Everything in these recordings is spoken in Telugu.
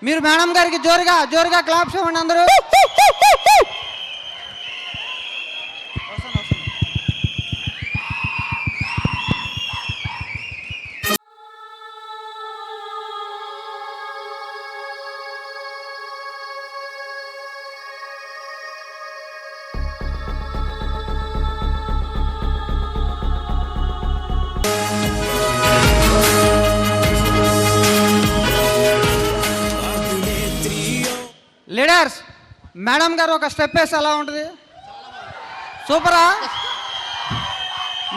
మీరు మేడం గారికి జోరుగా జోరుగా క్లాప్స్ ఇవ్వండి అందరూ. లీడర్స్, మేడం గారు ఒక స్టెప్ వేస్తే ఎలా ఉంటుంది? సూపరా?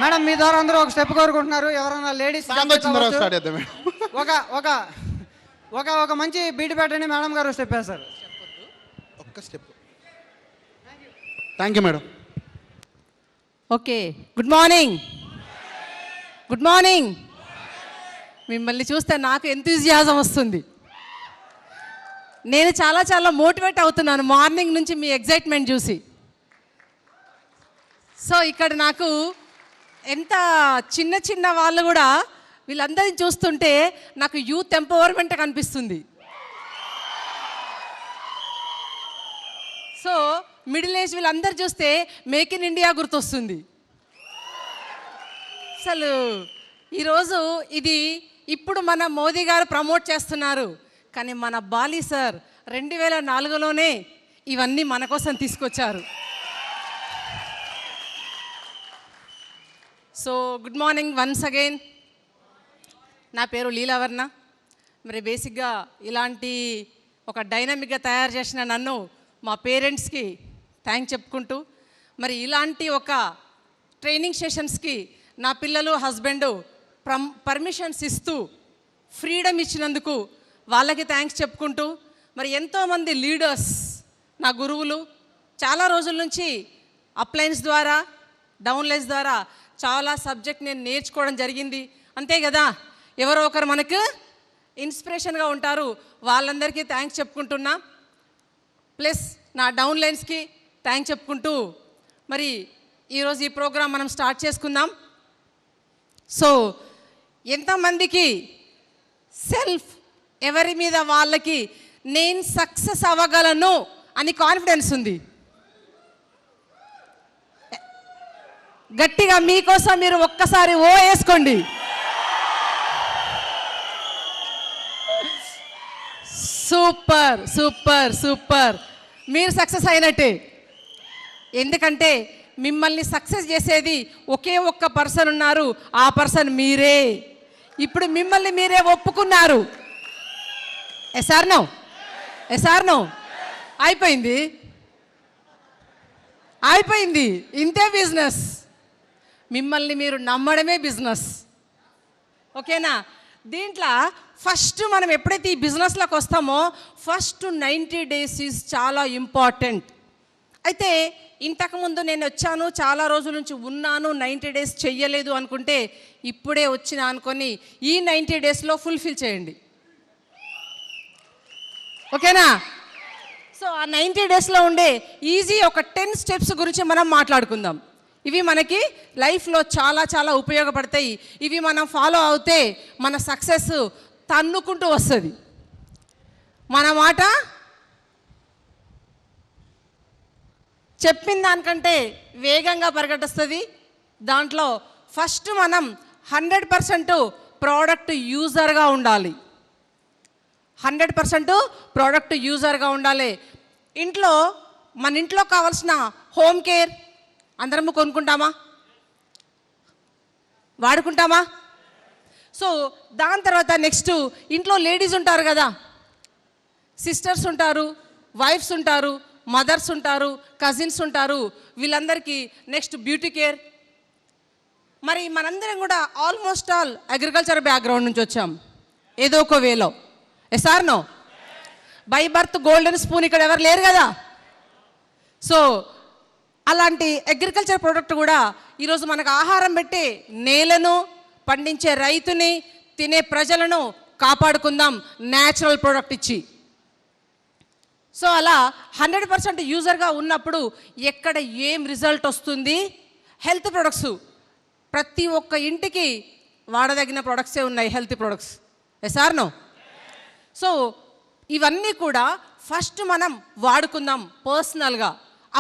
మేడం మీ ద్వారా అందరూ ఒక స్టెప్ కోరుకుంటున్నారు. ఎవరైనా లేడీస్ ఒక ఒక ఒక ఒక మంచి బీట్ పెట్టండి. మేడం గారు స్టెప్ వేస్తారు. ఒక్క step. Thank you madam. Okay, good morning. Good morning. మిమ్మల్ని చూస్తే నాకు ఎంతూజియాజం వస్తుంది. నేను చాలా చాలా మోటివేట్ అవుతున్నాను మార్నింగ్ నుంచి మీ ఎగ్జైట్మెంట్ చూసి. సో ఇక్కడ నాకు ఎంత చిన్న చిన్న వాళ్ళు కూడా వీళ్ళందరినీ చూస్తుంటే నాకు యూత్ ఎంపవర్మెంట్ కనిపిస్తుంది. సో మిడిల్ ఏజ్ వీళ్ళందరూ చూస్తే మేక్ ఇన్ ఇండియా గుర్తొస్తుంది. అసలు ఈరోజు ఇది ఇప్పుడు మన మోదీ గారు ప్రమోట్ చేస్తున్నారు, కానీ మన బాలీ సార్ 2004లోనే ఇవన్నీ మన కోసం తీసుకొచ్చారు. So good morning once again. నా పేరు లీలావర్ణ. మరి బేసిక్గా ఇలాంటి ఒక డైనమిక్గా తయారు చేసిన నన్ను మా పేరెంట్స్కి థ్యాంక్ చెప్పుకుంటూ, మరి ఇలాంటి ఒక ట్రైనింగ్ సెషన్స్కి నా పిల్లలు హస్బెండ్ పర్మిషన్స్ ఇస్తూ ఫ్రీడమ్ ఇచ్చినందుకు వాళ్ళకి థ్యాంక్స్ చెప్పుకుంటూ, మరి ఎంతోమంది లీడర్స్ నా గురువులు చాలా రోజుల నుంచి అప్లైన్స్ ద్వారా డౌన్లైన్స్ ద్వారా చాలా సబ్జెక్ట్ నేను నేర్చుకోవడం జరిగింది. అంతే కదా, ఎవరో ఒకరు మనకు ఇన్స్పిరేషన్గా ఉంటారు. వాళ్ళందరికీ థ్యాంక్స్ చెప్పుకుంటున్నా. ప్లస్ నా డౌన్లైన్స్కి థ్యాంక్స్ చెప్పుకుంటూ మరి ఈరోజు ఈ ప్రోగ్రాం మనం స్టార్ట్ చేసుకుందాం. సో ఎంతమందికి సెల్ఫ్ ఎవరి మీద వాళ్ళకి నేను సక్సెస్ అవ్వగలను అని కాన్ఫిడెన్స్ ఉంది? గట్టిగా మీకోసం మీరు ఒక్కసారి ఓ వేసుకోండి. Super super super. మీరు సక్సెస్ అయినట్టే. ఎందుకంటే మిమ్మల్ని సక్సెస్ చేసేది ఒకే ఒక్క పర్సన్ ఉన్నారు, ఆ పర్సన్ మీరే. ఇప్పుడు మిమ్మల్ని మీరే ఒప్పుకున్నారు. ఎస్ఆర్ నో అయిపోయింది, అయిపోయింది. ఇంతే బిజినెస్. మిమ్మల్ని మీరు నమ్మడమే బిజినెస్. ఓకేనా? దీంట్లో ఫస్ట్ మనం ఎప్పుడైతే ఈ బిజినెస్లోకి వస్తామో ఫస్ట్ 90 days ఈజ్ చాలా ఇంపార్టెంట్. అయితే ఇంతకుముందు నేను వచ్చాను, చాలా రోజుల నుంచి ఉన్నాను, 90 days చెయ్యలేదు అనుకుంటే ఇప్పుడే వచ్చిన అనుకొని ఈ 90 daysలో ఫుల్ఫిల్ చేయండి. ఓకేనా? సో ఆ 90 daysలో ఉండే ఈజీ ఒక 10 steps గురించి మనం మాట్లాడుకుందాం. ఇవి మనకి లైఫ్లో చాలా చాలా ఉపయోగపడతాయి. ఇవి మనం ఫాలో అవుతే మన సక్సెస్ తన్నుకుంటూ వస్తుంది. మన మాట చెప్పిన దానికంటే వేగంగా పరిగెట్టొస్తుంది. దాంట్లో ఫస్ట్ మనం 100% ప్రోడక్ట్ యూజర్గా ఉండాలి. 100% ప్రోడక్ట్ యూజర్గా ఉండాలి. మన ఇంట్లో కావాల్సిన హోమ్ కేర్ అందరము కొనుక్కుంటామా, వాడుకుంటామా? సో దాని తర్వాత నెక్స్ట్ ఇంట్లో లేడీస్ ఉంటారు కదా, సిస్టర్స్ ఉంటారు, వైఫ్స్ ఉంటారు, మదర్స్ ఉంటారు, కజిన్స్ ఉంటారు. వీళ్ళందరికీ నెక్స్ట్ బ్యూటీ కేర్. మరి మనందరం కూడా ఆల్మోస్ట్ ఆల్ అగ్రికల్చర్ బ్యాక్గ్రౌండ్ నుంచి వచ్చాం ఏదో ఒక వేలో. Yes or no? By birth golden spoon ఇక్కడ ఎవరు లేరు కదా. సో అలాంటి అగ్రికల్చర్ ప్రోడక్ట్ కూడా ఈరోజు మనకు ఆహారం పెట్టే నేలను, పండించే రైతుని, తినే ప్రజలను కాపాడుకుందాం న్యాచురల్ ప్రోడక్ట్ ఇచ్చి. సో అలా 100% యూజర్గా ఉన్నప్పుడు ఎక్కడ ఏం రిజల్ట్ వస్తుంది? హెల్త్ ప్రొడక్ట్స్ ప్రతి ఒక్క ఇంటికి వాడదగిన ప్రొడక్ట్సే ఉన్నాయి, health products. Yes or no? So ఇవన్నీ కూడా ఫస్ట్ మనం వాడుకుందాం పర్సనల్గా,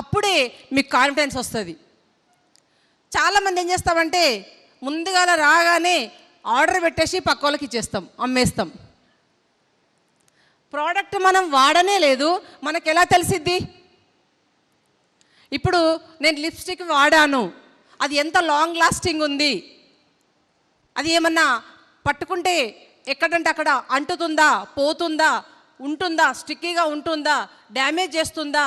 అప్పుడే మీకు కాన్ఫిడెన్స్ వస్తుంది. చాలామంది ఏం చేస్తామంటే ముందుగా రాగానే ఆర్డర్ పెట్టేసి పక్క వాళ్ళకి ఇచ్చేస్తాం, అమ్మేస్తాం. ప్రోడక్ట్ మనం వాడనే లేదు, మనకు ఎలా తెలిసిద్ది? ఇప్పుడు నేను లిప్స్టిక్ వాడాను, అది ఎంత లాంగ్ లాస్టింగ్ ఉంది, అది ఏమన్నా పట్టుకుంటే ఎక్కడంటే అక్కడ అంటుతుందా, పోతుందా, ఉంటుందా, స్టిక్కీగా ఉంటుందా, డ్యామేజ్ చేస్తుందా,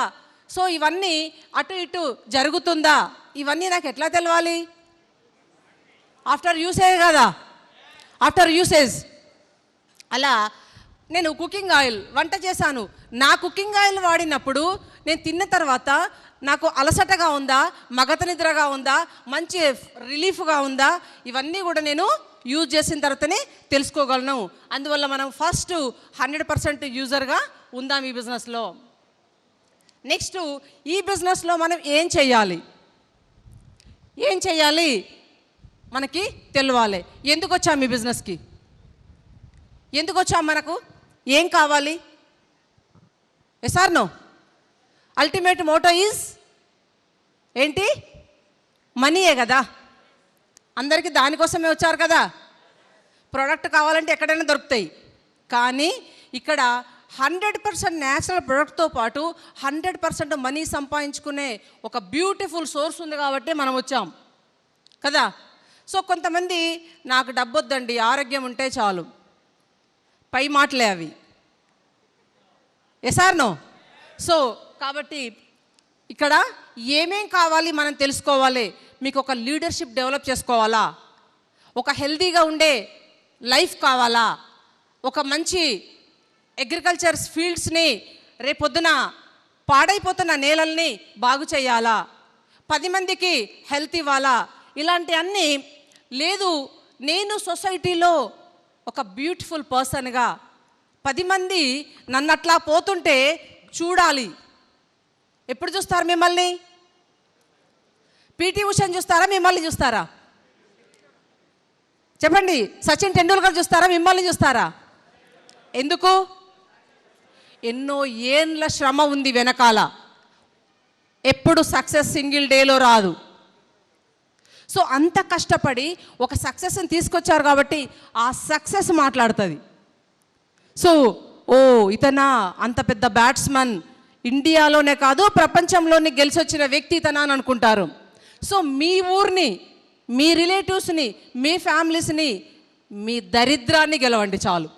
సో ఇవన్నీ అటు ఇటు జరుగుతుందా, ఇవన్నీ నాకు ఎట్లా తెలవాలి? ఆఫ్టర్ యూసేజ్ కదా, ఆఫ్టర్ యూసేజ్. అలా నేను కుకింగ్ ఆయిల్ వంట చేశాను, నా కుకింగ్ ఆయిల్ వాడినప్పుడు నేను తిన్న తర్వాత నాకు అలసటగా ఉందా, మగత నిద్రగా ఉందా, మంచి రిలీఫ్గా ఉందా, ఇవన్నీ కూడా నేను యూజ్ చేసిన తర్వాతనే తెలుసుకోగలను. అందువల్ల మనం ఫస్ట్ 100% యూజర్గా ఉందాం ఈ బిజినెస్లో. నెక్స్ట్, ఈ బిజినెస్లో మనం ఏం చేయాలి మనకి తెలియాలి. ఎందుకు వచ్చాం ఈ బిజినెస్కి, ఎందుకు వచ్చాం, మనకు ఏం కావాలి? Yes or no? Ultimate motto is ఏంటి? మనీయే కదా. అందరికీ దానికోసమే వచ్చారు కదా. ప్రోడక్ట్ కావాలంటే ఎక్కడైనా దొరుకుతాయి, కానీ ఇక్కడ 100% న్యాచురల్ ప్రోడక్ట్తో పాటు 100% మనీ సంపాదించుకునే ఒక బ్యూటిఫుల్ సోర్స్ ఉంది కాబట్టి మనం వచ్చాం కదా. సో కొంతమంది నాకు డబ్బు వద్దండి, ఆరోగ్యం ఉంటే చాలు, పై మాటలే అవి. Yes or no? సో కాబట్టి ఇక్కడ ఏమేం కావాలి మనం తెలుసుకోవాలి. మీకు ఒక లీడర్షిప్ డెవలప్ చేసుకోవాలా, ఒక హెల్తీగా ఉండే లైఫ్ కావాలా, ఒక మంచి అగ్రికల్చర్ ఫీల్డ్స్ని రేపొద్దున పాడైపోతున్న నేలల్ని బాగు చేయాలా, 10 మందికి హెల్త్ ఇవ్వాలా, ఇలాంటి అన్నీ లేదు. నేను సొసైటీలో ఒక బ్యూటిఫుల్ పర్సన్గా 10 మంది నన్ను అట్లా పోతుంటే చూడాలి. ఎప్పుడు చూస్తారు మిమ్మల్ని? పీటీ ఉషాని చూస్తారా, మిమ్మల్ని చూస్తారా? చెప్పండి. సచిన్ టెండూల్కర్ చూస్తారా, మిమ్మల్ని చూస్తారా? ఎందుకు? ఎన్నో ఏండ్ల శ్రమ ఉంది వెనకాల. ఎప్పుడు సక్సెస్ సింగిల్ డేలో రాదు. సో అంత కష్టపడి ఒక సక్సెస్ని తీసుకొచ్చారు కాబట్టి ఆ సక్సెస్ మాట్లాడుతుంది. సో ఓ ఇతనా అంత పెద్ద బ్యాట్స్మన్, ఇండియాలోనే కాదు ప్రపంచంలోనే గెలిచొచ్చిన వ్యక్తి ఇతనా అని అనుకుంటారు. సో మీ ఊరిని, మీ రిలేటివ్స్ని, మీ ఫ్యామిలీస్ని, మీ దరిద్రాన్ని గెలవండి చాలు.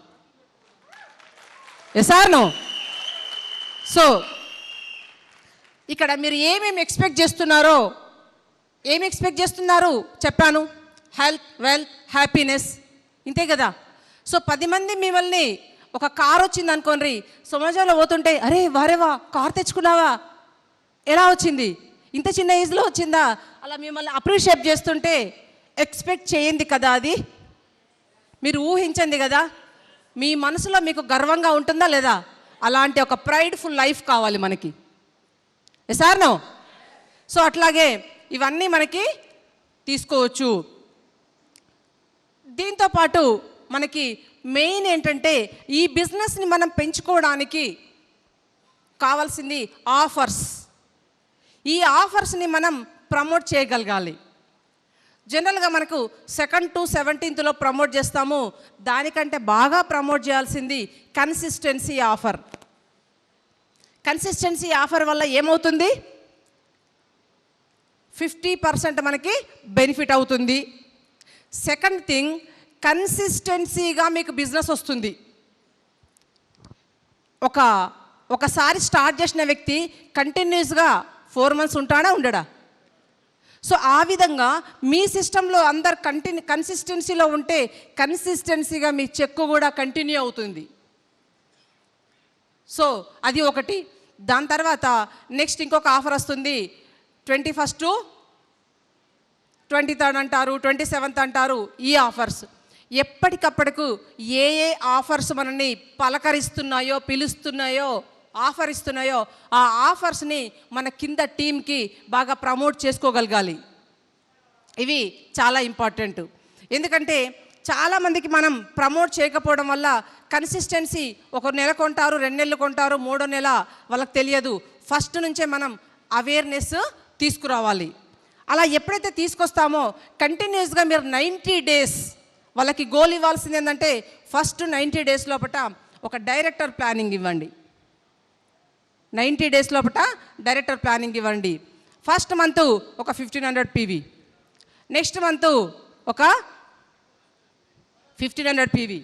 Yes or no? సో ఇక్కడ మీరు ఏమేమి ఎక్స్పెక్ట్ చేస్తున్నారో, ఏమి ఎక్స్పెక్ట్ చేస్తున్నారు చెప్పాను. హెల్త్, వెల్త్, హ్యాపీనెస్, ఇంతే కదా. సో 10 మంది మిమ్మల్ని, ఒక కార్ వచ్చింది అనుకోండి, సమాజంలో పోతుంటే అరే వారేవా కార్ తెచ్చుకున్నావా, ఎలా వచ్చింది, ఇంత చిన్న ఏజ్లో వచ్చిందా, అలా మిమ్మల్ని అప్రిషియేట్ చేస్తుంటే ఎక్స్పెక్ట్ చేయండి కదా, అది మీరు ఊహించండి కదా, మీ మనసులో మీకు గర్వంగా ఉంటుందా లేదా? అలాంటి ఒక ప్రైడ్ఫుల్ లైఫ్ కావాలి మనకి. Yes or no? సో అట్లాగే ఇవన్నీ మనకి తీసుకోవచ్చు. దీంతోపాటు మనకి మెయిన్ ఏంటంటే ఈ బిజినెస్ని మనం పెంచుకోవడానికి కావాల్సింది ఆఫర్స్. ఈ ఆఫర్స్ని మనం ప్రమోట్ చేయగలగాలి. జనరల్గా మనకు 2nd to 17th ప్రమోట్ చేస్తాము. దానికంటే బాగా ప్రమోట్ చేయాల్సింది కన్సిస్టెన్సీ ఆఫర్. కన్సిస్టెన్సీ ఆఫర్ వల్ల ఏమవుతుంది? 50% మనకి బెనిఫిట్ అవుతుంది. సెకండ్ థింగ్, కన్సిస్టెన్సీగా మీకు బిజినెస్ వస్తుంది. ఒకసారి స్టార్ట్ చేసిన వ్యక్తి కంటిన్యూస్గా 4 months ఉంటాడా, ఉండడా? సో ఆ విధంగా మీ సిస్టంలో అందరు కన్సిస్టెన్సీలో ఉంటే కన్సిస్టెన్సీగా మీ చెక్కు కూడా కంటిన్యూ అవుతుంది. సో అది ఒకటి. దాని తర్వాత నెక్స్ట్ ఇంకొక ఆఫర్ వస్తుంది. 21st to 23rd అంటారు, 27th అంటారు. ఈ ఆఫర్స్ ఎప్పటికప్పటికు ఏ ఆఫర్స్ మనల్ని పలకరిస్తున్నాయో, పిలుస్తున్నాయో, ఆఫర్ ఇస్తున్నాయో ఆ ఆఫర్స్ని మన కింద టీంకి బాగా ప్రమోట్ చేసుకోగలగాలి. ఇవి చాలా ఇంపార్టెంట్. ఎందుకంటే చాలామందికి మనం ప్రమోట్ చేయకపోవడం వల్ల కన్సిస్టెన్సీ ఒక నెల కొంటారు, 2 నెలలు కొంటారు, 3వ నెల వాళ్ళకి తెలియదు. ఫస్ట్ నుంచే మనం అవేర్నెస్ తీసుకురావాలి. అలా ఎప్పుడైతే తీసుకొస్తామో కంటిన్యూస్గా మీరు 90 డేస్ వాళ్ళకి గోల్ ఇవ్వాల్సింది ఏంటంటే ఫస్ట్ 90 డేస్ లోపల ఒక డైరెక్టర్ ప్లానింగ్ ఇవ్వండి. 90 డేస్ లోపల డైరెక్టర్ ప్లానింగ్ ఇవ్వండి. ఫస్ట్ మంత్ ఒక 1500 పీవీ, నెక్స్ట్ మంత్ ఒక 1500 పీవీ,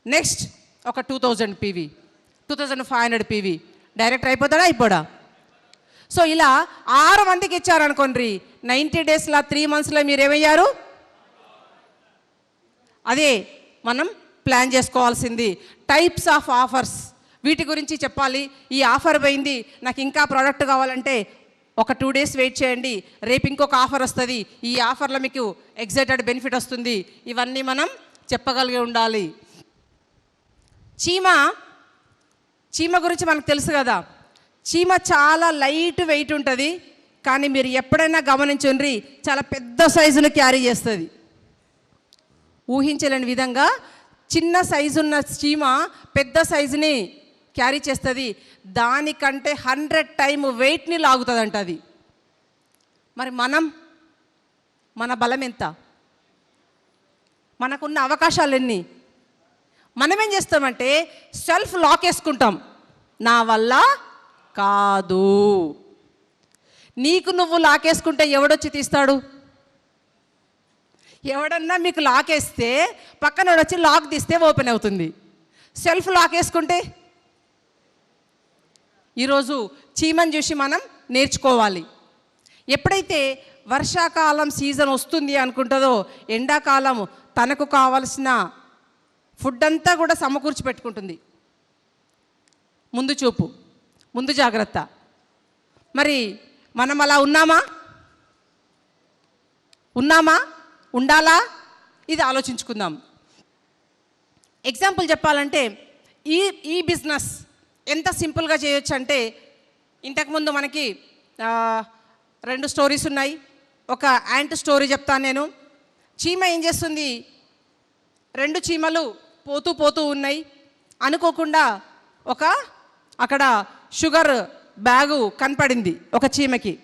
నెక్స్ట్ ఒక 2000 పీవీ, 2500 పీవీ. డైరెక్టర్ అయిపోతాడా? అయిపోడా? సో ఇలా 6 మందికి ఇచ్చారనుకోండి, 90 డేస్లో 3 మంత్స్లో మీరు ఏమయ్యారు? అదే మనం ప్లాన్ చేసుకోవాల్సింది. టైప్స్ ఆఫ్ ఆఫర్స్ వీటి గురించి చెప్పాలి. ఈ ఆఫర్ పోయింది, నాకు ఇంకా ప్రోడక్ట్ కావాలంటే ఒక 2 డేస్ వెయిట్ చేయండి, రేపు ఇంకొక ఆఫర్ వస్తుంది, ఈ ఆఫర్లో మీకు ఎగ్జైటెడ్ బెనిఫిట్ వస్తుంది. ఇవన్నీ మనం చెప్పగలిగి ఉండాలి. చీమ గురించి మనకు తెలుసు కదా. చీమ చాలా లైట్ వెయిట్ ఉంటుంది, కానీ మీరు ఎప్పుడైనా గమనించండి చాలా పెద్ద సైజును క్యారీ చేస్తుంది. ఊహించలేని విధంగా చిన్న సైజున్న చీమ పెద్ద సైజుని క్యారీ చేస్తుంది. దానికంటే 100 టైమ్ వెయిట్ని లాగుతుందంట అది. మరి మన బలం ఎంత? మనకున్న అవకాశాలు ఎన్ని? మనం ఏం చేస్తామంటే సెల్ఫ్ లాక్ వేసుకుంటాం, నా వల్ల కాదు. నీకు నువ్వు లాకేసుకుంటే ఎవడొచ్చి తీస్తాడు? ఎవడన్నా మీకు లాక్ వేస్తే పక్కన వచ్చి లాక్ తీస్తే ఓపెన్ అవుతుంది. సెల్ఫ్ లాక్ వేసుకుంటే ఈరోజు చీమని చూసి మనం నేర్చుకోవాలి. ఎప్పుడైతే వర్షాకాలం సీజన్ వస్తుంది అనుకుంటుందో, ఎండాకాలం తనకు కావలసిన ఫుడ్ అంతా కూడా సమకూర్చి పెట్టుకుంటుంది. ముందు చూపు, ముందు జాగ్రత్త. మరి మనం అలా ఉన్నామా? ఉండాలా? ఇది ఆలోచించుకుందాం. ఎగ్జాంపుల్ చెప్పాలంటే ఈ బిజినెస్ ఎంత సింపుల్గా చేయొచ్చు అంటే, ఇంతకుముందు మనకి 2 స్టోరీస్ ఉన్నాయి. ఒక యాంట్ స్టోరీ చెప్తాను నేను. చీమ ఏం చేస్తుంది, 2 చీమలు పోతూ ఉన్నాయి. అనుకోకుండా అక్కడ షుగర్ బ్యాగు కనపడింది ఒక చీమకి.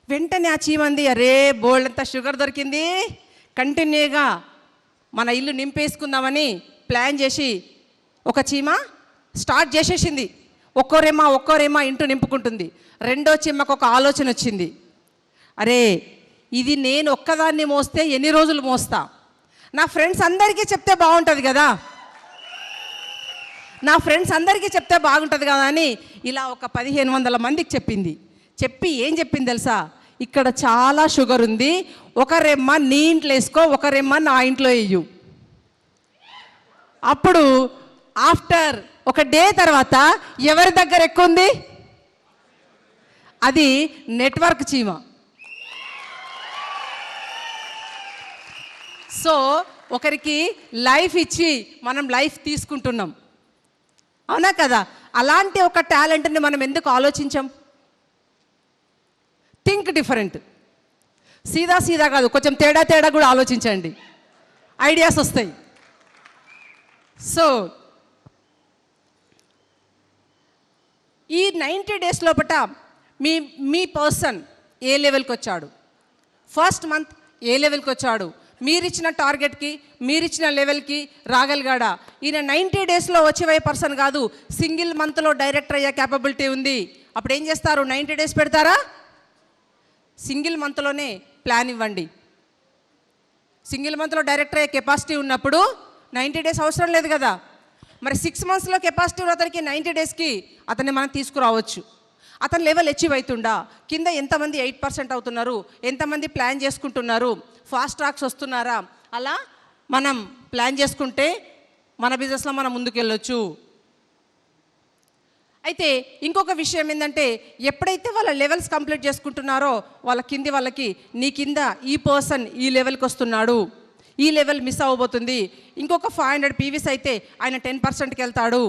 వెంటనే ఆ చీమ అంది, అరే బోల్డ్ అంతా షుగర్ దొరికింది, కంటిన్యూగా మన ఇల్లు నింపేసుకుందామని ప్లాన్ చేసి ఒక చీమ స్టార్ట్ చేసేసింది. ఒక్కోరేమా ఇంటూ నింపుకుంటుంది. 2వ చీమకు ఒక ఆలోచన వచ్చింది, అరే ఇది నేను ఒక్కదాన్ని మోస్తే ఎన్ని రోజులు మోస్తా, నా ఫ్రెండ్స్ అందరికీ చెప్తే బాగుంటుంది కదా అని ఇలా ఒక 1500 మందికి చెప్పింది. చెప్పి ఏం చెప్పింది తెలుసా, ఇక్కడ చాలా షుగర్ ఉంది, ఒక రెమ్మ నీ ఇంట్లో వేసుకో, ఒక రెమ్మ నా ఇంట్లో వేయు. అప్పుడు ఆఫ్టర్ ఒక డే తర్వాత ఎవరి దగ్గర ఎక్కువ ఉంది? అది నెట్వర్క్ చీమ. సో ఒకరికి లైఫ్ ఇచ్చి మనం లైఫ్ తీసుకుంటున్నాం, అవునా కదా? అలాంటి ఒక టాలెంట్ని మనం ఎందుకు ఆలోచించాం? Think different. సీదా కాదు, కొంచెం తేడా కూడా ఆలోచించండి, ఐడియాస్ వస్తాయి. సో ఈ 90 డేస్ లోపల మీ పర్సన్ ఏ లెవెల్కి వచ్చాడు, ఫస్ట్ మంత్ ఏ లెవెల్కి వచ్చాడు, మీరిచ్చిన టార్గెట్కి మీరిచ్చిన లెవెల్కి రాగలిగాడా? ఈయన 90 డేస్లో వచ్చే పర్సన్ కాదు, సింగిల్ మంత్లో డైరెక్టర్ అయ్యే క్యాపబిలిటీ ఉంది. అప్పుడు ఏం చేస్తారు? 90 డేస్ పెడతారా? సింగిల్ మంత్లోనే ప్లాన్ ఇవ్వండి. సింగిల్ మంత్లో డైరెక్టర్ అయ్యే కెపాసిటీ ఉన్నప్పుడు 90 డేస్ అవసరం లేదు కదా. మరి 6 మంత్స్లో కెపాసిటీ ఉన్న అతనికి 90 డేస్కి అతన్ని మనం తీసుకురావచ్చు. అతని లెవెల్ అచీవ్ అవుతుండా? కింద ఎంతమంది 8% అవుతున్నారు, ఎంతమంది ప్లాన్ చేసుకుంటున్నారు, ఫాస్ట్ ట్రాక్స్ వస్తున్నారా? అలా మనం ప్లాన్ చేసుకుంటే మన బిజినెస్లో మనం ముందుకెళ్ళొచ్చు. అయితే ఇంకొక విషయం ఏంటంటే, ఎప్పుడైతే వాళ్ళ లెవెల్స్ కంప్లీట్ చేసుకుంటున్నారో వాళ్ళ కింది వాళ్ళకి, నీ కింద ఈ పర్సన్ ఈ లెవెల్కి వస్తున్నాడు, ఈ లెవెల్ మిస్ అవ్వబోతుంది, ఇంకొక 500 పీవీస్ అయితే ఆయన 10%కి వెళ్తాడు,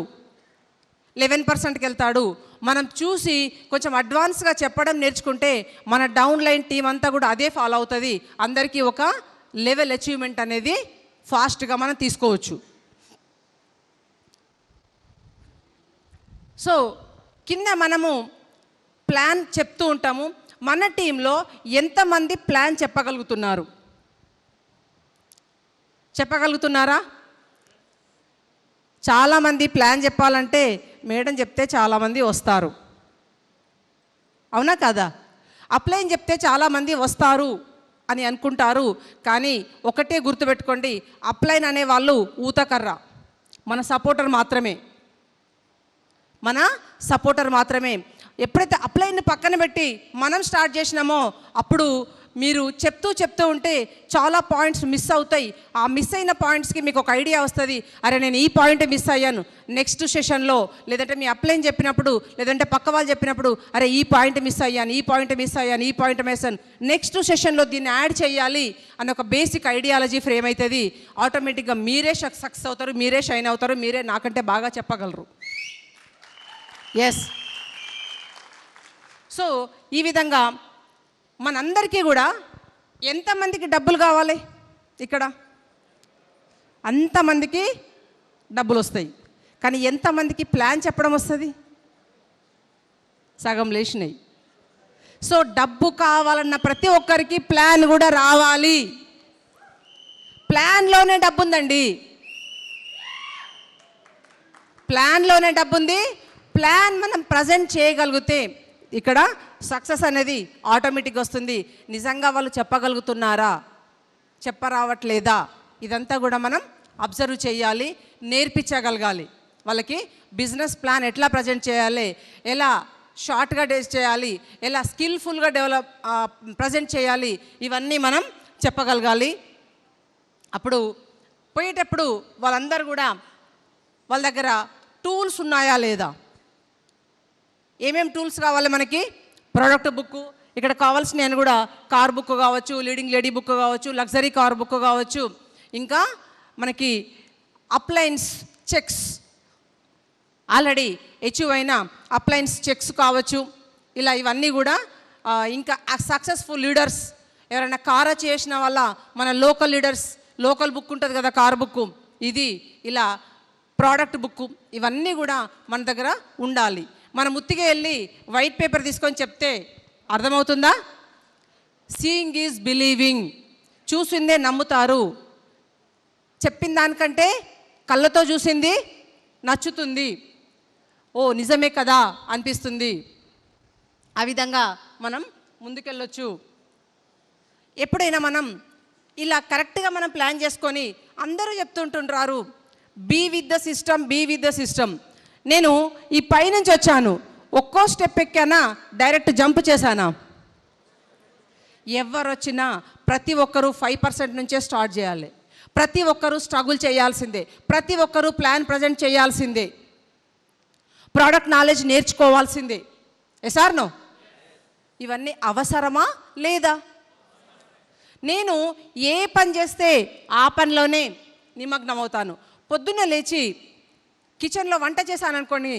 11%కి వెళ్తాడు. మనం చూసి కొంచెం అడ్వాన్స్గా చెప్పడం నేర్చుకుంటే మన డౌన్ లైన్ టీం అంతా కూడా అదే ఫాలో అవుతుంది. అందరికీ ఒక లెవెల్ అచీవ్మెంట్ అనేది ఫాస్ట్గా మనం తీసుకోవచ్చు. సో కింద మనము ప్లాన్ చెప్తూ ఉంటాము. మన టీంలో ఎంతమంది ప్లాన్ చెప్పగలుగుతున్నారు? చెప్పగలుగుతున్నారా? చాలామంది ప్లాన్ చెప్పాలంటే మేడం చెప్తే చాలామంది వస్తారు, అవునా కదా? అప్లైన్ చెప్తే చాలామంది వస్తారు అని అనుకుంటారు. కానీ ఒకటే గుర్తుపెట్టుకోండి, అప్లైన్ అనే వాళ్ళు ఊతకర్ర, మన సపోర్టర్ మాత్రమే, మన సపోర్టర్ మాత్రమే. ఎప్పుడైతే అప్లైన్ పక్కన పెట్టి మనం స్టార్ట్ చేసినామో అప్పుడు మీరు చెప్తూ ఉంటే చాలా పాయింట్స్ మిస్ అవుతాయి. ఆ మిస్ అయిన పాయింట్స్కి మీకు ఒక ఐడియా వస్తుంది, అరే నేను ఈ పాయింట్ మిస్ అయ్యాను, నెక్స్ట్ సెషన్లో లేదంటే మీ అప్లైన్ చెప్పినప్పుడు లేదంటే పక్క వాళ్ళు చెప్పినప్పుడు అరే ఈ పాయింట్ మిస్ అయ్యాను, ఈ పాయింట్ మిస్ అయ్యాను, ఈ పాయింట్ మిస్ అయ్యాను, నెక్స్ట్ సెషన్లో దీన్ని యాడ్ చేయాలి అని ఒక బేసిక్ ఐడియాలజీ ఫ్రేమ్ అవుతుంది. ఆటోమేటిక్గా మీరే సక్సెస్ అవుతారు, మీరే షైన్ అవుతారు, మీరే నాకంటే బాగా చెప్పగలరు. ఎస్. సో ఈ విధంగా మనందరికీ కూడా ఎంతమందికి డబ్బులు కావాలి? ఇక్కడ అంతమందికి డబ్బులు వస్తాయి. కానీ ఎంతమందికి ప్లాన్ చెప్పడం వస్తుంది? సగం లేచినాయి. సో డబ్బు కావాలన్న ప్రతి ఒక్కరికి ప్లాన్ కూడా రావాలి. ప్లాన్లోనే డబ్బు ఉందండి, ప్లాన్లోనే డబ్బు ఉంది. ప్లాన్ మనం ప్రజెంట్ చేయగలిగితే ఇక్కడ సక్సెస్ అనేది ఆటోమేటిక్గా వస్తుంది. నిజంగా వాళ్ళు చెప్పగలుగుతున్నారా, చెప్పరావట్లేదా, ఇదంతా కూడా మనం అబ్జర్వ్ చేయాలి, నేర్పించగలగాలి. వాళ్ళకి బిజినెస్ ప్లాన్ ఎట్లా ప్రజెంట్ చేయాలి, ఎలా షార్ట్గా చేయాలి, ఎలా స్కిల్ఫుల్గా ప్రజెంట్ చేయాలి, ఇవన్నీ మనం చెప్పగలగాలి. అప్పుడు పోయేటప్పుడు వాళ్ళందరూ కూడా వాళ్ళ దగ్గర టూల్స్ ఉన్నాయా లేదా, ఏమేం టూల్స్ కావాలి మనకి? ప్రోడక్ట్ బుక్, ఇక్కడ కావాల్సిన నేను కూడా కార్ బుక్ కావచ్చు, లీడింగ్ లేడీ బుక్ కావచ్చు, లగ్జరీ కార్ బుక్ కావచ్చు, ఇంకా మనకి అప్లయన్స్ చెక్స్, ఆల్రెడీ అచీవ్ అయిన అప్లయన్స్ చెక్స్ కావచ్చు. ఇలా ఇవన్నీ కూడా ఇంకా సక్సెస్ఫుల్ లీడర్స్ ఎవరైనా కార్ చేసిన వల్ల మన లోకల్ లీడర్స్ లోకల్ బుక్ ఉంటుంది కదా, కార్ బుక్, ఇది ఇలా ప్రోడక్ట్ బుక్, ఇవన్నీ కూడా మన దగ్గర ఉండాలి. మనం ముత్తిగా వెళ్ళి వైట్ పేపర్ తీసుకొని చెప్తే అర్థమవుతుందా? సీయింగ్ ఈజ్ బిలీవింగ్, చూసిందే నమ్ముతారు. చెప్పిన దానికంటే కళ్ళతో చూసింది నచ్చుతుంది, ఓ నిజమే కదా అనిపిస్తుంది. ఆ విధంగా మనం ముందుకెళ్ళొచ్చు. ఎప్పుడైనా మనం ఇలా కరెక్ట్గా మనం ప్లాన్ చేసుకొని అందరూ చెప్తుంటుంటారు be with the system, be with the system. నేను ఈ పైనుంచి వచ్చాను, ఒక్కో స్టెప్ ఎక్కానా డైరెక్ట్ జంప్ చేశానా? ఎవరు వచ్చినా ప్రతి ఒక్కరూ 5% నుంచే స్టార్ట్ చేయాలి. ప్రతి ఒక్కరూ స్ట్రగుల్ చేయాల్సిందే, ప్రతి ఒక్కరూ ప్లాన్ ప్రజెంట్ చేయాల్సిందే, ప్రోడక్ట్ నాలెడ్జ్ నేర్చుకోవాల్సిందే. ఎసార్ నో? ఇవన్నీ అవసరమా లేదా? నేను ఏ పని చేస్తే ఆ పనిలోనే నిమగ్నం అవుతాను. పొద్దున్న లేచి కిచెన్లో వంట చేశాను అనుకోండి,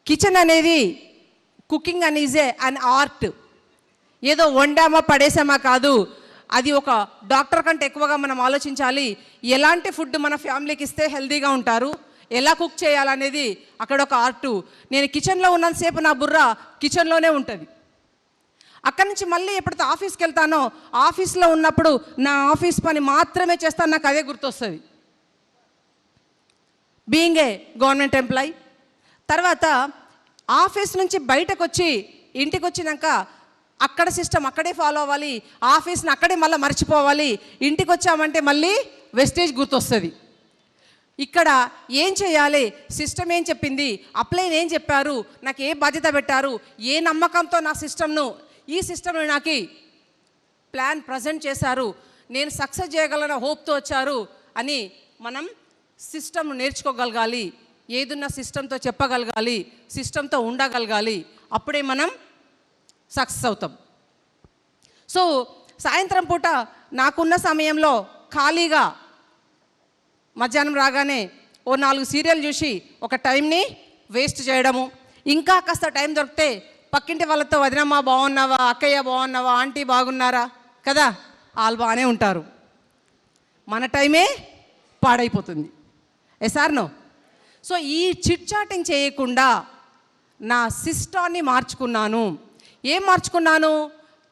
కిచెన్ అనేది కుకింగ్ అని ఈజ్ అన్ ఆర్ట్. ఏదో వండామా పడేసామా కాదు, అది ఒక డాక్టర్ కంటే ఎక్కువగా మనం ఆలోచించాలి. ఎలాంటి ఫుడ్ మన ఫ్యామిలీకి ఇస్తే హెల్తీగా ఉంటారు, ఎలా కుక్ చేయాలనేది అక్కడ ఒక ఆర్టు. నేను కిచెన్లో ఉన్నంతసేపు నా బుర్ర కిచెన్లోనే ఉంటుంది. అక్కడి నుంచి మళ్ళీ ఎప్పుడైతే ఆఫీస్కి వెళ్తానో ఆఫీస్లో ఉన్నప్పుడు నా ఆఫీస్ పని మాత్రమే చేస్తాను, నాకు అదే గుర్తొస్తుంది. బీయింగ్ ఏ గవర్నమెంట్ ఎంప్లాయ్, తర్వాత ఆఫీస్ నుంచి బయటకు వచ్చి ఇంటికి వచ్చినాక అక్కడ సిస్టమ్ అక్కడే ఫాలో అవ్వాలి, ఆఫీస్ని అక్కడే మళ్ళీ మర్చిపోవాలి. ఇంటికి వచ్చామంటే మళ్ళీ వెస్టేజ్ గుర్తొస్తుంది. ఇక్కడ ఏం చేయాలి, సిస్టమ్ ఏం చెప్పింది, అప్లైన్ ఏం చెప్పారు, నాకు ఏ బాధ్యత పెట్టారు, ఏ నమ్మకంతో నా సిస్టమ్ను ఈ సిస్టమ్ను నాకు ప్లాన్ ప్రజెంట్ చేశారు, నేను సక్సెస్ చేయగలన హోప్తో వచ్చారు అని మనం సిస్టమ్ నేర్చుకోగలగాలి. ఏదున్న సిస్టంతో చెప్పగలగాలి, సిస్టంతో ఉండగలగాలి. అప్పుడే మనం సక్సెస్ అవుతాం. సో సాయంత్రం పూట నాకున్న సమయంలో ఖాళీగా మధ్యాహ్నం రాగానే ఓ 4 సీరియల్ చూసి ఒక టైంని వేస్ట్ చేయడము, ఇంకా కాస్త టైం దొరికితే పక్కింటి వాళ్ళతో వదినమ్మ బాగున్నావా, అక్కయ్య బాగున్నావా, ఆంటీ బాగున్నారా కదా, వాళ్ళు బాగానే ఉంటారు. మన టైమే పాడైపోతుంది. ఎసార్నో? సో ఈ చిట్ చాటింగ్ చేయకుండా నా సిస్టాన్ని మార్చుకున్నాను. ఏం మార్చుకున్నాను?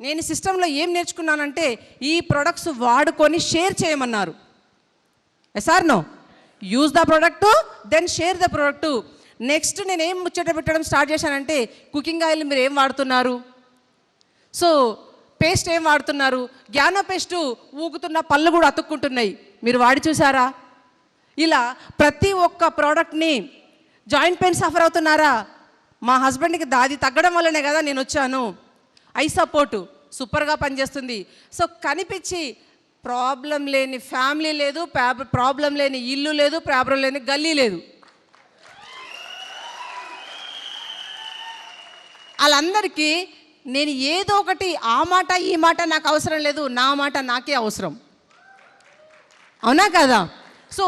నేను సిస్టంలో ఏం నేర్చుకున్నానంటే ఈ ప్రొడక్ట్స్ వాడుకొని షేర్ చేయమన్నారు. Yes or no? Use the product then share the product. Next నేను ఏం ముచ్చట పెట్టడం స్టార్ట్ చేశానంటే కుకింగ్ ఆయిల్ మీరు ఏం వాడుతున్నారు, సో పేస్ట్ ఏం వాడుతున్నారు, జ్ఞాన పేస్టు ఊగుతున్న పళ్ళు కూడా అతుక్కుంటున్నాయి, మీరు వాడి చూసారా? ఇలా ప్రతి ఒక్క ప్రోడక్ట్ని జాయింట్ పెయిన్ సఫర్ అవుతున్నారా, మా హస్బెండ్కి దాది తగ్గడం వల్లనే కదా నేను వచ్చాను, ఐ సపోర్టు సూపర్గా పనిచేస్తుంది. సో కనిపించి ప్రాబ్లం లేని ఫ్యామిలీ లేదు, ప్రాబ్లం లేని ఇల్లు లేదు, ప్రాబ్లం లేని గల్లీ లేదు. వాళ్ళందరికీ నేను ఏదో ఒకటి ఆ మాట ఈ మాట నాకు అవసరం లేదు, నా మాట నాకే అవసరం. అవునా కదా? సో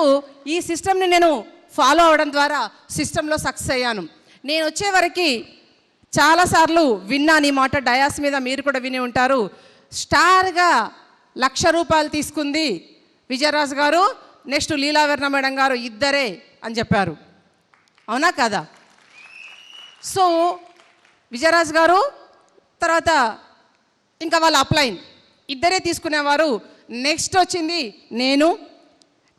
ఈ సిస్టమ్ని నేను ఫాలో అవడం ద్వారా సిస్టంలో సక్సెస్ అయ్యాను. నేను వచ్చే వరకు చాలాసార్లు విన్నాను ఈ మాట, డయాస్ మీద మీరు కూడా విని ఉంటారు. స్టార్గా 1,00,000 రూపాయలు తీసుకుంది విజయరాజు గారు, నెక్స్ట్ లీలావర్ణ మేడం గారు, ఇద్దరే అని చెప్పారు. అవునా కదా? సో విజయరాజు గారు తర్వాత ఇంకా వాళ్ళ అప్లైన్ ఇద్దరే తీసుకునేవారు. నెక్స్ట్ వచ్చింది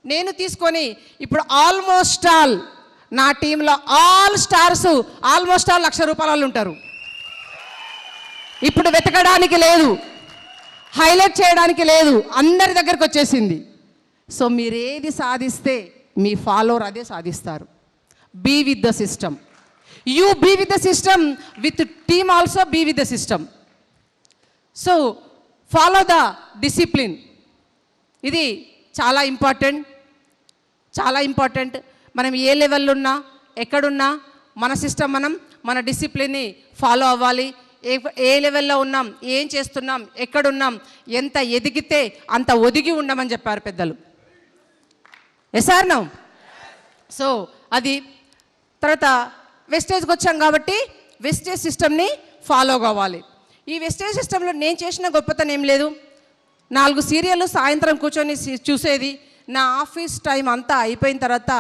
నేను తీసుకొని ఇప్పుడు ఆల్మోస్ట్ ఆల్ నా టీంలో ఆల్ స్టార్స్ ఆల్మోస్ట్ ఆల్ 1,00,000 రూపాయలు ఉంటారు. ఇప్పుడు వెతకడానికి లేదు, హైలైట్ చేయడానికి లేదు, అందరి దగ్గరకు వచ్చేసింది. సో మీరు ఏది సాధిస్తే మీ ఫాలోవర్ అదే సాధిస్తారు. Be with the system. You be with the system, with team also be with the system. So follow the discipline. ఇది చాలా ఇంపార్టెంట్. మనం ఏ లెవెల్లో ఉన్నా ఎక్కడున్నా మన సిస్టమ్ మన డిసిప్లిన్ని ఫాలో అవ్వాలి. ఏ లెవెల్లో ఉన్నాం, ఏం చేస్తున్నాం, ఎక్కడున్నాం, ఎంత ఎదిగితే అంత ఒదిగి ఉండమని చెప్పారు పెద్దలు. ఎసార్నో? సో అది తర్వాత వెస్టేజ్కి వచ్చాం కాబట్టి వెస్టేజ్ సిస్టమ్ని ఫాలో కావాలి. ఈ వెస్టేజ్ సిస్టంలో నేను చేసిన గొప్పతనం ఏం లేదు. 4 సీరియళ్ళు సాయంత్రం కూర్చొని చూసేది. నా ఆఫీస్ టైం అంతా అయిపోయిన తర్వాత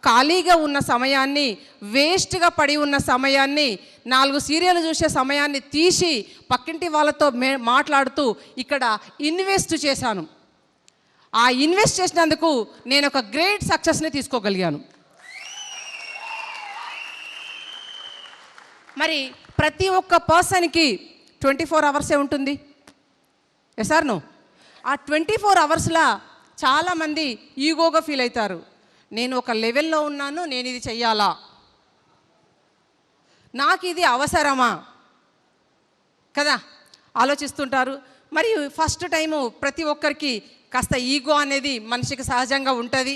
ఖాళీగా ఉన్న సమయాన్ని, వేస్ట్గా పడి ఉన్న సమయాన్ని, 4 సీరియళ్ళు చూసే సమయాన్ని తీసి పక్కింటి వాళ్ళతో మాట్లాడుతూ ఇక్కడ ఇన్వెస్ట్ చేశాను. ఆ ఇన్వెస్ట్ చేసినందుకు నేను ఒక గ్రేట్ సక్సెస్ని తీసుకోగలిగాను. మరి ప్రతి ఒక్క పర్సన్కి 24 అవర్సే ఉంటుంది. ఎసార్నో? ఆ 24 అవర్స్లా చాలామంది ఈగోగా ఫీల్ అవుతారు. నేను ఒక లెవెల్లో ఉన్నాను, నేను ఇది చెయ్యాలా, నాకు ఇది అవసరమా కదా ఆలోచిస్తుంటారు. మరి ఫస్ట్ టైము ప్రతి ఒక్కరికి కాస్త ఈగో అనేది మనిషికి సహజంగా ఉంటుంది.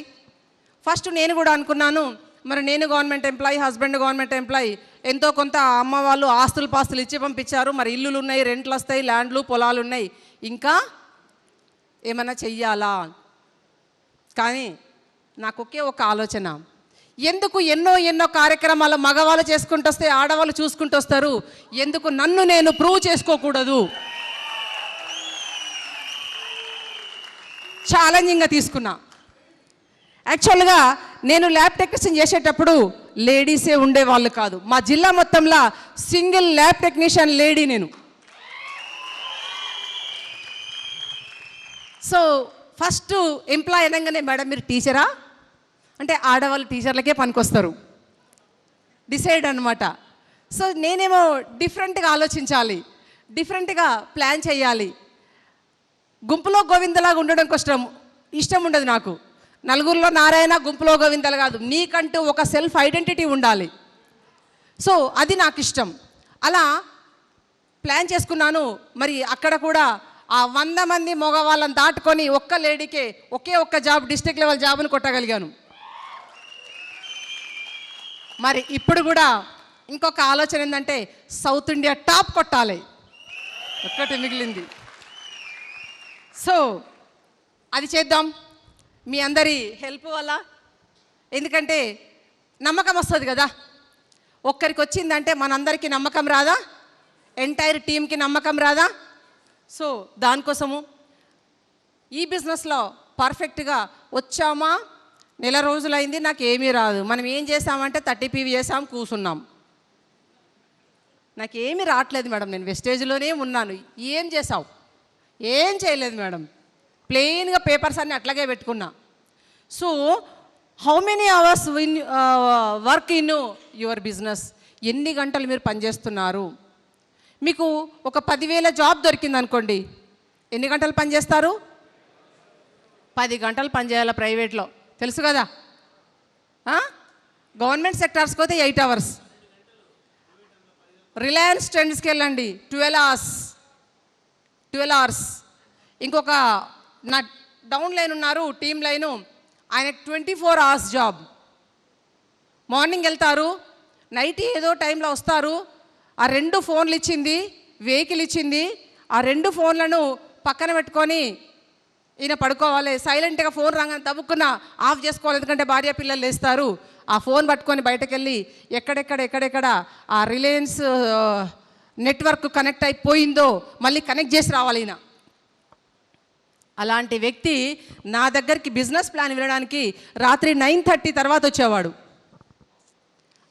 ఫస్ట్ నేను కూడా అనుకున్నాను, మరి నేను government employee, husband government employee, ఎంతో కొంత అమ్మ వాళ్ళు ఆస్తులు పాస్తులు ఇచ్చి పంపించారు, మరి ఇల్లులు ఉన్నాయి, రెంట్లు వస్తాయి, ల్యాండ్లు పొలాలు ఉన్నాయి, ఇంకా ఏమైనా చెయ్యాలా? కానీ నాకు ఒకే ఒక ఆలోచన, ఎందుకు ఎన్నో కార్యక్రమాలు మగవాళ్ళు చేసుకుంటూ వస్తే ఆడవాళ్ళు చూసుకుంటూ వస్తారు, ఎందుకు నన్ను నేను ప్రూవ్ చేసుకోకూడదు? ఛాలెంజింగ్గా తీసుకున్నా. యాక్చువల్గా నేను ల్యాబ్ టెక్నీషియన్ చేసేటప్పుడు లేడీసే ఉండేవాళ్ళు కాదు. మా జిల్లా మొత్తంలో సింగిల్ ల్యాబ్ టెక్నీషియన్ లేడీ నేను. సో ఫస్ట్ ఎంప్లాయ్ అనగానే, మేడం మీరు టీచరా అంటే ఆడవాళ్ళు టీచర్లకే పనికొస్తారు డిసైడ్ అనమాట. సో నేనేమో డిఫరెంట్గా ఆలోచించాలి, డిఫరెంట్గా ప్లాన్ చేయాలి. గుంపులో గోవిందలాగా ఉండడం ఇష్టం ఉండదు నాకు. నలుగురిలో నారాయణ, గుంపులో గోవిందలు కాదు, నీకంటూ ఒక సెల్ఫ్ ఐడెంటిటీ ఉండాలి. సో అది నాకు ఇష్టం. అలా ప్లాన్ చేసుకున్నాను. మరి అక్కడ కూడా ఆ 100 మంది మగవాళ్ళని దాటుకొని ఒక్క లేడీకే ఒక్క జాబ్, డిస్ట్రిక్ట్ లెవెల్ జాబ్ని కొట్టగలిగాను. మరి ఇప్పుడు కూడా ఇంకొక ఆలోచన ఏంటంటే సౌత్ ఇండియా టాప్ కొట్టాలి, ఒక్కటి మిగిలింది. సో అది చేద్దాం మీ అందరి హెల్ప్ వల్ల. ఎందుకంటే నమ్మకం వస్తుంది కదా, ఒక్కరికి వచ్చిందంటే మనందరికీ నమ్మకం రాదా? ఎంటైర్ టీంకి నమ్మకం రాదా? సో దానికోసము ఈ బిజినెస్లో పర్ఫెక్ట్గా వచ్చామా, నెల రోజులైంది, నాకు ఏమీ రాదు. మనం ఏం చేసామంటే 30 PV చేసాం, కూర్చున్నాం. నాకు ఏమీ రావట్లేదు మేడం, నేను వెస్టేజ్లోనే ఉన్నాను. ఏం చేసావు? ఏం చేయలేదు మేడం, ప్లెయిన్గా పేపర్స్ అన్నీ అట్లాగే పెట్టుకున్నా. So how many hours work in your business? ఎన్ని గంటలు మీరు పనిచేస్తున్నారు? మీకు ఒక 10,000 జాబ్ దొరికింది అనుకోండి, ఎన్ని గంటలు పనిచేస్తారు? 10 గంటలు పనిచేయాలి ప్రైవేట్లో, తెలుసు కదా. గవర్నమెంట్ సెక్టార్స్కి పోతే 8 అవర్స్. రిలయన్స్ ట్రెండ్స్కి వెళ్ళండి, 12 అవర్స్. ఇంకొక నా డౌన్ లైన్ ఉన్నారు, టీమ్ లైను, ఆయన 24 అవర్స్ జాబ్. మార్నింగ్ వెళ్తారు, నైట్ ఏదో టైంలో వస్తారు. ఆ 2 ఫోన్లు ఇచ్చింది, వెహికల్ ఇచ్చింది, ఆ 2 ఫోన్లను పక్కన పెట్టుకొని ఈయన పడుకోవాలి. సైలెంట్గా ఫోన్ రాగానే తవ్వుకున్న ఆఫ్ చేసుకోవాలి, ఎందుకంటే భార్య పిల్లలు లేస్తారు. ఆ ఫోన్ పట్టుకొని బయటకు వెళ్ళి ఎక్కడెక్కడ ఆ రిలయన్స్ నెట్వర్క్ కనెక్ట్ అయిపోయిందో మళ్ళీ కనెక్ట్ చేసి రావాలి ఈయన. అలాంటి వ్యక్తి నా దగ్గరికి బిజినెస్ ప్లాన్ వినడానికి రాత్రి 9:30 తర్వాత వచ్చేవాడు.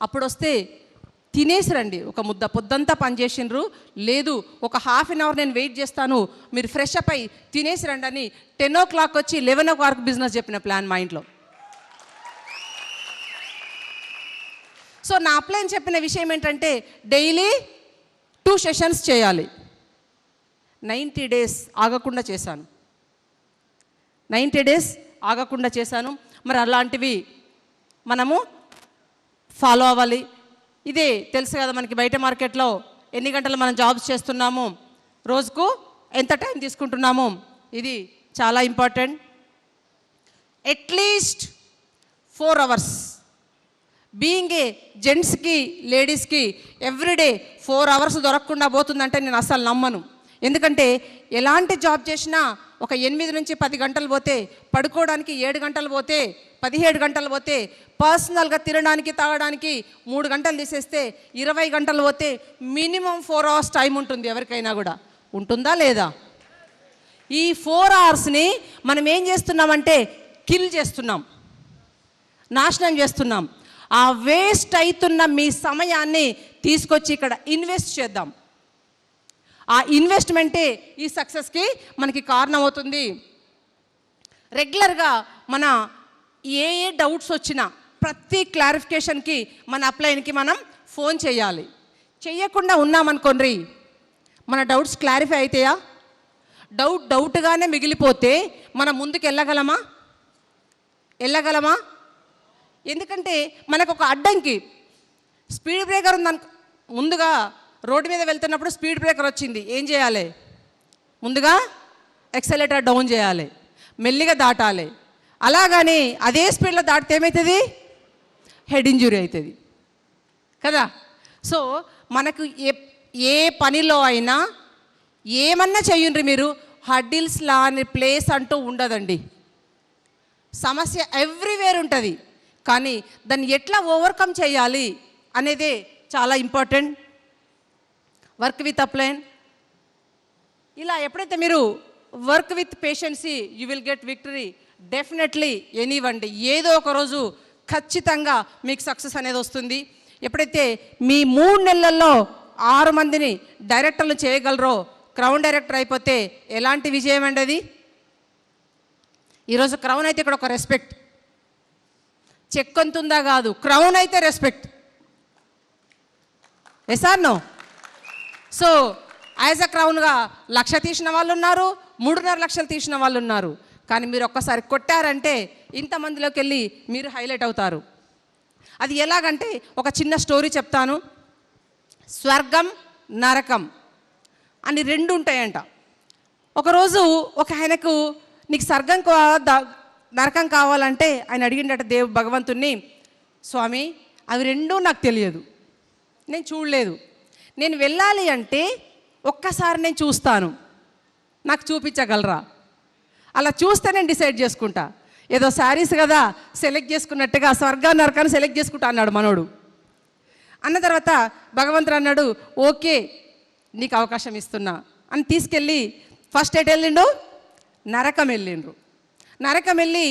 అప్పుడు వస్తే తినేసి రండి, ఒక ముద్ద పొద్దంతా పనిచేసిండ్రు, లేదు ఒక హాఫ్ అన్ అవర్ నేను వెయిట్ చేస్తాను, మీరు ఫ్రెష్ అప్ అయి తినేసి రండి అని 10 o'clock వచ్చి 11 o'clock బిజినెస్ చెప్పిన ప్లాన్ మా ఇంట్లో. సో నా ప్లాన్ చెప్పిన విషయం ఏంటంటే డైలీ 2 సెషన్స్ చేయాలి. 90 days ఆగకుండా చేశాను, 90 days ఆగకుండా చేశాను. మరి అలాంటివి మనము ఫాలో అవ్వాలి. ఇదే తెలుసు కదా మనకి, బయట మార్కెట్లో ఎన్ని గంటలు మనం జాబ్స్ చేస్తున్నాము, రోజుకు ఎంత టైం తీసుకుంటున్నాము, ఇది చాలా important. At least 4 hours. Being a జెంట్స్కి లేడీస్కి ఎవ్రీడే 4 hours దొరకకుండా పోతుందంటే నేను అసలు నమ్మను. ఎందుకంటే ఎలాంటి జాబ్ చేసినా ఒక 8 నుంచి 10 గంటలు పోతే, పడుకోవడానికి 7 గంటలు పోతే, 17 గంటలు పోతే, పర్సనల్గా తినడానికి తాగడానికి 3 గంటలు తీసేస్తే 20 గంటలు పోతే మినిమం 4 hours టైం ఉంటుంది. ఎవరికైనా కూడా ఉంటుందా లేదా? ఈ 4 hours మనం ఏం చేస్తున్నామంటే కిల్ చేస్తున్నాం, నాశనం చేస్తున్నాం. ఆ వేస్ట్ అవుతున్న మీ సమయాన్ని తీసుకొచ్చి ఇక్కడ ఇన్వెస్ట్ చేద్దాం. ఆ ఇన్వెస్ట్మెంటే ఈ సక్సెస్కి మనకి కారణం అవుతుంది. రెగ్యులర్గా మన ఏ డౌట్స్ వచ్చినా ప్రతి క్లారిఫికేషన్కి మన అప్లైన్కి మనం ఫోన్ చేయాలి. చెయ్యకుండా ఉన్నామనుకోండి, మన డౌట్స్ క్లారిఫై అవుతాయా? డౌట్గానే మిగిలిపోతే మనం ముందుకు వెళ్ళగలమా? ఎందుకంటే మనకు ఒక అడ్డంకి, స్పీడ్ బ్రేకర్ ఉందను. ముందుగా రోడ్డు మీద వెళ్తున్నప్పుడు స్పీడ్ బ్రేకర్ వచ్చింది, ఏం చేయాలి? ముందుగా యాక్సిలరేటర్ డౌన్ చేయాలి, మెల్లిగా దాటాలి. అలాగని అదే స్పీడ్లో దాటితే ఏమవుతుంది? హెడ్ ఇంజురీ అవుతుంది కదా. సో మనకు ఏ పనిలో అయినా ఏమన్నా చెయ్యండి మీరు, హడ్డిల్స్ లాని ప్లేస్ అంటూ ఉండదండి. సమస్య ఎవ్రీవేర్ ఉంటుంది, కానీ దాన్ని ఎట్లా ఓవర్కమ్ చేయాలి అనేదే చాలా ఇంపార్టెంట్. వర్క్ విత్ అప్లైన్, ఇలా ఎప్పుడైతే మీరు work with patience you will get victory. Definitely ఎనీవండి, ఏదో ఒక రోజు ఖచ్చితంగా మీకు సక్సెస్ అనేది వస్తుంది. ఎప్పుడైతే మీ 3 నెలల్లో 6 మందిని డైరెక్టర్లు చేయగలరో, క్రౌన్ డైరెక్టర్ అయిపోతే ఎలాంటి విజయం అండి అది. ఈరోజు క్రౌన్ అయితే ఇక్కడ ఒక రెస్పెక్ట్, చెక్ అంతుందా కాదు, క్రౌన్ అయితే respect. Yes or no? So as a క్రౌన్గా 1,00,000 తీసిన వాళ్ళు ఉన్నారు, 3.5 లక్షలు తీసిన వాళ్ళు ఉన్నారు. కానీ మీరు ఒక్కసారి కొట్టారంటే ఇంతమందిలోకి వెళ్ళి మీరు హైలైట్ అవుతారు. అది ఎలాగంటే ఒక చిన్న స్టోరీ చెప్తాను. స్వర్గం నరకం అని 2 ఉంటాయంట. ఒకరోజు ఒక ఆయనకు నీకు స్వర్గం నరకం కావాలంటే ఆయన అడిగిండట భగవంతుణ్ణి, స్వామి అవి 2 నాకు తెలియదు, నేను చూడలేదు, నేను వెళ్ళాలి అంటే ఒక్కసారి నేను చూస్తాను, నాకు చూపించగలరా? అలా చూస్తే నేను డిసైడ్ చేసుకుంటా. ఏదో శారీస్ కదా సెలెక్ట్ చేసుకున్నట్టుగా స్వర్గా నరకాన్ని సెలెక్ట్ చేసుకుంటా అన్నాడు మనోడు. అన్న తర్వాత భగవంతుడు అన్నాడు, ఓకే నీకు అవకాశం ఇస్తున్నా అని తీసుకెళ్ళి ఫస్ట్ ఎటు వెళ్ళిండు? నరకం వెళ్ళిండ్రు. నరకం వెళ్ళి